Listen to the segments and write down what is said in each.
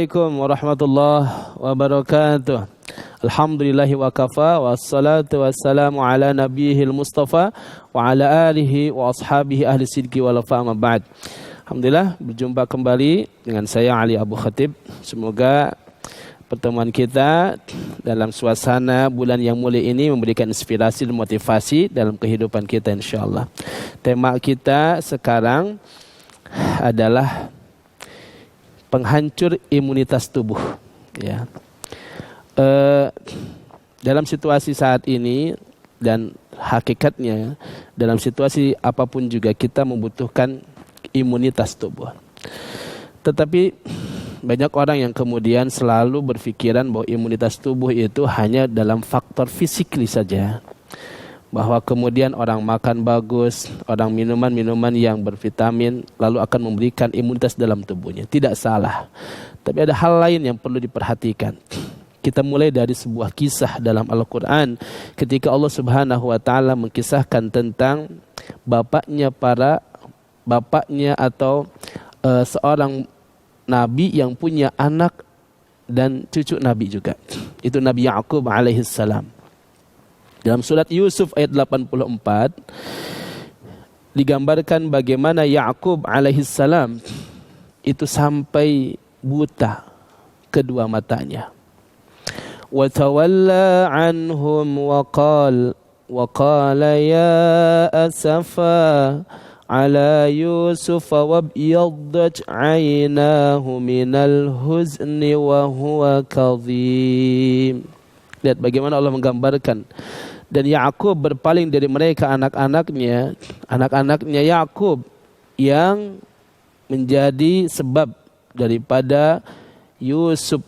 Assalamualaikum warahmatullahi wabarakatuh. Alhamdulillahi wa kafa wassalatu wassalamu ala nabiyil mustafa wa ala alihi wa ashabihi ahli sidqi wal wafa amma ba'd. Alhamdulillah berjumpa kembali dengan saya Ali Abu Khatib. Semoga pertemuan kita dalam suasana bulan yang mulia ini memberikan inspirasi dan motivasi dalam kehidupan kita insyaallah. Tema kita sekarang adalah penghancur imunitas tubuh. Ya. Dalam situasi saat ini dan hakikatnya dalam situasi apapun juga kita membutuhkan imunitas tubuh. Tetapi banyak orang yang kemudian selalu berpikiran bahwa imunitas tubuh itu hanya dalam faktor fisikly saja. Bahwa kemudian orang makan bagus, orang minuman-minuman yang bervitamin lalu akan memberikan imunitas dalam tubuhnya. Tidak salah. Tapi ada hal lain yang perlu diperhatikan. Kita mulai dari sebuah kisah dalam Al-Quran ketika Allah Subhanahu wa ta'ala mengkisahkan tentang bapaknya atau seorang nabi yang punya anak dan cucu nabi juga. Itu Nabi Ya'qub alaihi salam. Dalam surat Yusuf ayat 84 digambarkan bagaimana Ya'qub alaihi salam itu sampai buta kedua matanya. Wa tawalla anhum wa qala ya asafa ala Yusuf wa biyaddat 'aynahu minal huzni wa huwa kadhim. Lihat bagaimana Allah menggambarkan. Dan Ya'qub berpaling dari mereka anak-anaknya Ya'qub yang menjadi sebab daripada Yusuf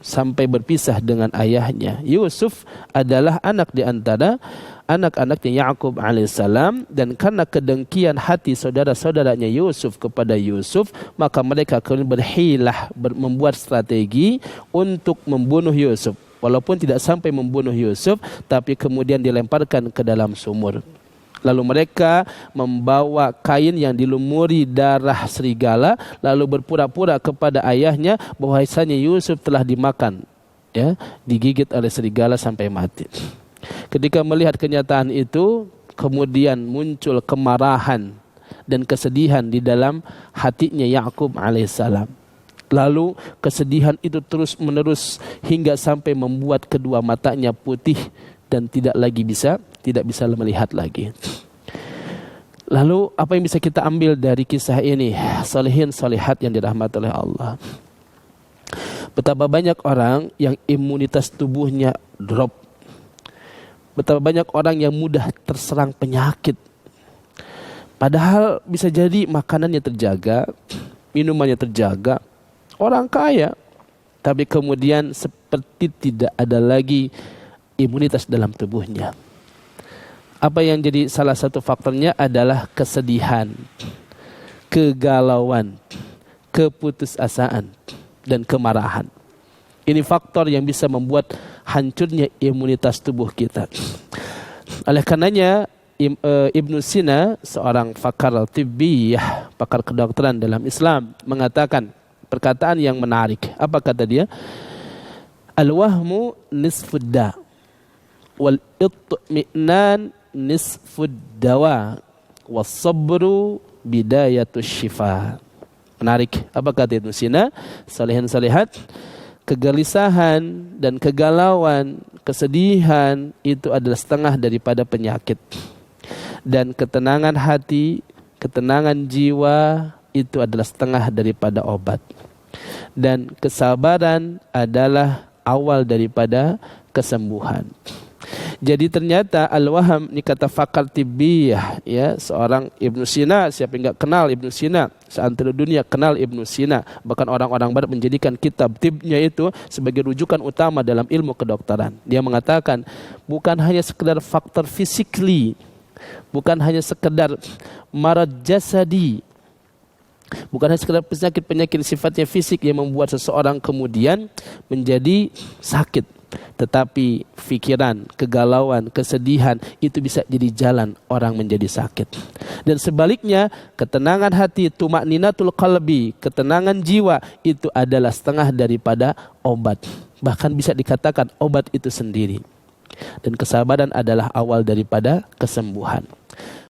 sampai berpisah dengan ayahnya. Yusuf adalah anak di antara anak-anaknya Ya'qub alaihissalam, dan karena kedengkian hati saudara-saudaranya Yusuf kepada Yusuf, maka mereka kemudian berhilah, membuat strategi untuk membunuh Yusuf. Walaupun tidak sampai membunuh Yusuf, tapi kemudian dilemparkan ke dalam sumur. Lalu mereka membawa kain yang dilumuri darah serigala, lalu berpura-pura kepada ayahnya bahwasanya Yusuf telah dimakan, ya, digigit oleh serigala sampai mati. Ketika melihat kenyataan itu, kemudian muncul kemarahan dan kesedihan di dalam hatinya Ya'qub alaihissalam. Lalu kesedihan itu terus menerus hingga sampai membuat kedua matanya putih dan tidak bisa melihat lagi. Lalu apa yang bisa kita ambil dari kisah ini? Salihin salihat yang dirahmati oleh Allah. Betapa banyak orang yang imunitas tubuhnya drop. Betapa banyak orang yang mudah terserang penyakit. Padahal bisa jadi makanannya terjaga, minumannya terjaga, orang kaya, tapi kemudian seperti tidak ada lagi imunitas dalam tubuhnya. Apa yang jadi salah satu faktornya adalah kesedihan, kegalauan, keputusasaan, dan kemarahan. Ini faktor yang bisa membuat hancurnya imunitas tubuh kita. Oleh karenanya Ibnu Sina, seorang pakar tibbiyah, pakar kedokteran dalam Islam, mengatakan perkataan yang menarik. Apa kata dia? Al-wahmu nisfudda wal itmi'nan nisfuddawa was sabru bidayatus syifa. Menarik. Apa kata Ibnu Sina? Salihin salihat, kegelisahan dan kegalauan, kesedihan itu adalah setengah daripada penyakit. Dan ketenangan hati, ketenangan jiwa itu adalah setengah daripada obat. Dan kesabaran adalah awal daripada kesembuhan. Jadi ternyata al-waham, ini kata fakar tibbiyah, ya, seorang Ibnu Sina. Siapa yang enggak kenal Ibnu Sina? Seantero dunia kenal Ibnu Sina. Bahkan orang-orang barat menjadikan kitab tibnya itu sebagai rujukan utama dalam ilmu kedokteran. Dia mengatakan bukan hanya sekedar faktor physically, bukan hanya sekedar marad jasadi, bukan hanya sekedar penyakit-penyakit sifatnya fisik yang membuat seseorang kemudian menjadi sakit, Tetapi pikiran, kegalauan, kesedihan itu bisa jadi jalan orang menjadi sakit. Dan sebaliknya, ketenangan hati, tumakninatul qalbi, ketenangan jiwa itu adalah setengah daripada obat. Bahkan bisa dikatakan obat itu sendiri. Dan kesabaran adalah awal daripada kesembuhan.